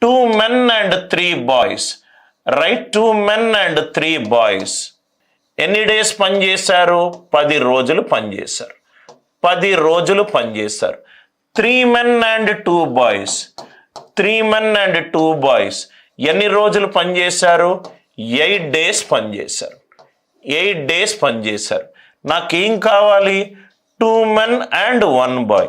2 men and 3 boys. Right, 2 men and 3 boys. ఎన్ని days పనిచేశారు? 10 రోజులు పనిచేశారు. 10 రోజులు పనిచేశారు. 3 men and 2 boys. 3 men and 2 boys ఎన్ని రోజులు పనిచేశారు? 8 డేస్ పనిచేశారు. 8 డేస్ పనిచేశారు. నాకేం కావాలి? 2 men and 1 boy.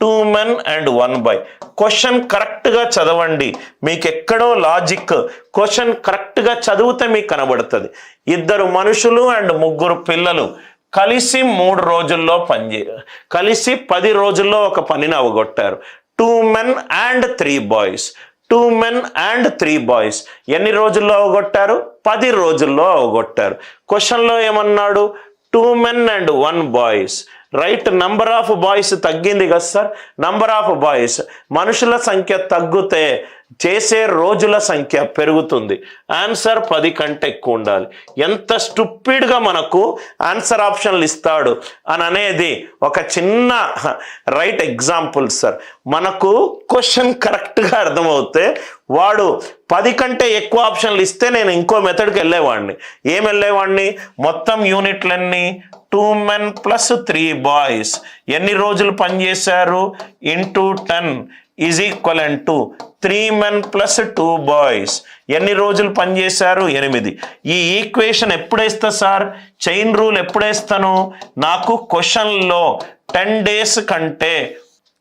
2 men and 1 boy. Question కరెక్ట్గా చదవండి. మీకు ఎక్కడో లాజిక్, క్వశ్చన్ కరెక్ట్గా చదివితే మీకు కనబడుతుంది. 2 మనుషులు అండ్ 3 పిల్లలు కలిసి 3 రోజుల్లో కలిసి 10 రోజుల్లో ఒక పనిని అవగొట్టారు. 2 men and 3 boys. 2 men and 3 boys ఎన్ని రోజుల్లో అవగొట్టారు? 10 రోజుల్లో అవగొట్టారు. క్వశ్చన్లో ఏమన్నాడు? 2 men and 1 boys. Right, number of boys తగ్గింది కదా సార్. నంబర్ ఆఫ్ బాయ్స్, మనుషుల సంఖ్య తగ్గితే చేసే రోజుల సంఖ్య పెరుగుతుంది. ఆన్సర్ 10 కంటే ఎక్కువ ఉండాలి. ఎంత స్టూపిడ్గా మనకు ఆన్సర్ ఆప్షన్లు ఇస్తాడు అని అనేది ఒక చిన్న రైట్ ఎగ్జాంపుల్ సార్. మనకు క్వశ్చన్ కరెక్ట్గా అర్థమవుతే వాడు 10 కంటే ఎక్కువ ఆప్షన్లు ఇస్తే నేను ఇంకో మెథడ్కి వెళ్ళేవాడిని. ఏం వెళ్ళేవాడిని? మొత్తం యూనిట్లన్నీ 2 men plus 3 boys ఎన్ని రోజులు పనిచేశారు? Into 10 is equivalent to 3 men plus 2 boys ఎన్ని రోజులు పనిచేశారు? 8. ఈ ఈక్వేషన్ ఎప్పుడేస్తా సార్? చైన్ రూల్ ఎప్పుడేస్తాను? నాకు క్వశ్చన్లో 10 డేస్ కంటే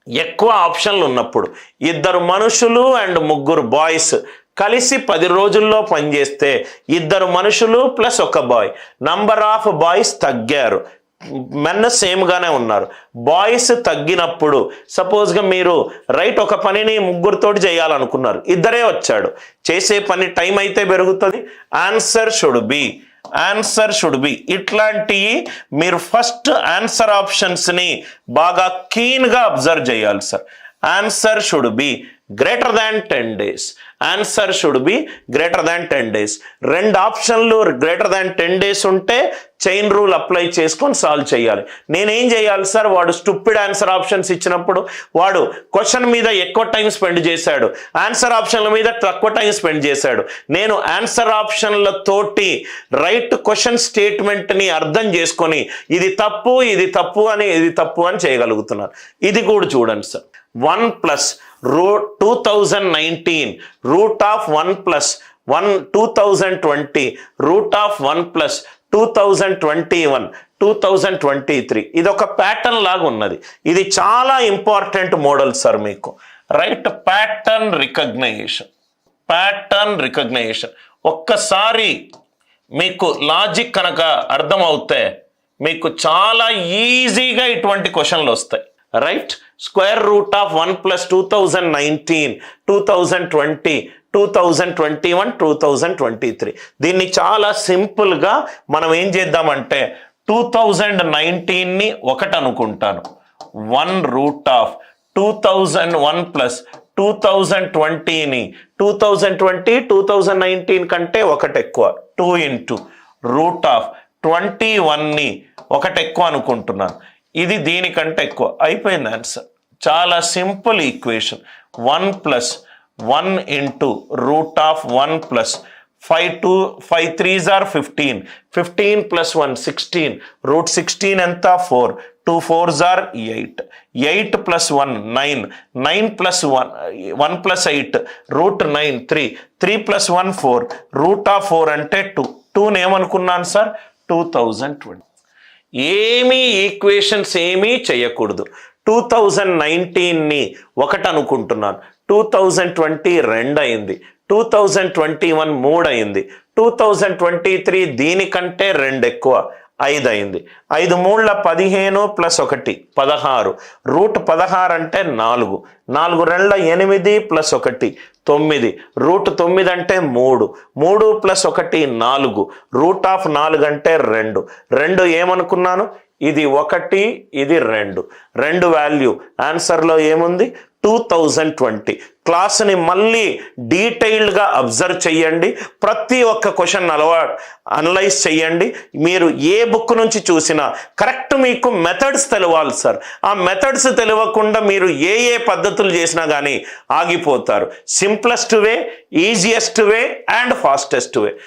ఎక్కువ ఆప్షన్లు ఉన్నప్పుడు, 2 మనుషులు అండ్ 3 బాయ్స్ కలిసి 10 రోజుల్లో పనిచేస్తే 2 మనుషులు plus 1 boy, number of boys తగ్గారు, మెన్ సేమ్గానే ఉన్నారు. బాయ్స్ తగ్గినప్పుడు సపోజ్గా మీరు రైట్ ఒక పనిని 3తోటి చేయాలనుకున్నారు, 2 వచ్చాడు, చేసే పని టైం అయితే పెరుగుతుంది. ఆన్సర్ షుడ్ బి ఇట్లాంటి మీరు ఫస్ట్ ఆన్సర్ ఆప్షన్స్ని బాగా కీన్గా అబ్జర్వ్ చేయాలి sir. Answer should be greater than 10 days. Answer should be greater than 10 days. 2 ఆప్షన్లు greater than 10 days ఉంటే చైన్ రూల్ అప్లై చేసుకొని సాల్వ్ చేయాలి. నేనేం చేయాలి సార్? వాడు స్టూపిడ్ ఆన్సర్ ఆప్షన్స్ ఇచ్చినప్పుడు వాడు క్వశ్చన్ మీద ఎక్కువ టైం స్పెండ్ చేశాడు, ఆన్సర్ ఆప్షన్ల మీద తక్కువ టైం స్పెండ్ చేశాడు. నేను ఆన్సర్ ఆప్షన్లతోటి రైట్ క్వశ్చన్ స్టేట్మెంట్ని అర్థం చేసుకొని ఇది తప్పు అని చేయగలుగుతున్నాను. ఇది కూడా చూడండి sir. 1 plus 2019 root of 1 plus 2020 root of 1 plus 2021 2023 ఇది ఒక ప్యాటర్న్ లాగా ఉన్నది. ఇది చాలా ఇంపార్టెంట్ మోడల్ సార్ మీకు. రైట్, ప్యాటర్న్ రికగ్నైజేషన్ ఒక్కసారి మీకు లాజిక్ కనుక అర్థమవుతే మీకు చాలా ఈజీగా ఇటువంటి క్వశ్చన్లు వస్తాయి. Right, square root of 1 plus 2019 2020 2021 2023 దీన్ని చాలా సింపుల్గా మనం ఏం చేద్దామంటే 2019ని 1 అనుకుంటాను. 1 రూట్ ఆఫ్ 2001 plus 2020ని 2020 2019 కంటే 1 ఎక్కువ 2 into రూట్ ఆఫ్ 21ని 1 ఎక్కువ అనుకుంటున్నాను. ఇది దీనికంటే ఎక్కువ. అయిపోయింది ఆన్సర్. చాలా simple equation. 1 plus 1 into root of 1 plus 5 3s are 15 15 plus 1 16 root 16 ఎంత 4 2 4s are 8 8 plus 1 9 9 plus 1 plus 8 root 9 3 3 plus 1 4 root of 4 అంటే 2 ఏమనుకున్నాను సార్? 2020. ఏమీ ఈక్వేషన్స్ ఏమీ చేయకూడదు. 2019ని 1 అనుకుంటున్నాను. 2020 2 అయింది. 2021 3 అయింది. 2023 దీనికంటే 2 ఎక్కువ 5 అయింది. 5 3 15 ప్లస్ 1 16 రూట్ 16 అంటే 4 4 2 8 ప్లస్ 1 9 రూట్ 9 అంటే 3 3 ప్లస్ 1 4 రూట్ ఆఫ్ 4 అంటే 2 ఏమనుకున్నాను? ఇది 1 ఇది 2 వాల్యూ ఆన్సర్లో ఏముంది? 2020 క్లాస్ని మళ్ళీ డీటెయిల్డ్గా అబ్జర్వ్ చేయండి. ప్రతి ఒక్క క్వశ్చన్ అనలైజ్ చేయండి. మీరు ఏ బుక్ నుంచి చూసినా కరెక్ట్ మీకు మెథడ్స్ తెలవాలి సార్. ఆ మెథడ్స్ తెలియకుండా మీరు ఏ పద్ధతులు చేసినా కానీ ఆగిపోతారు. Simplest way, easiest way and fastest way.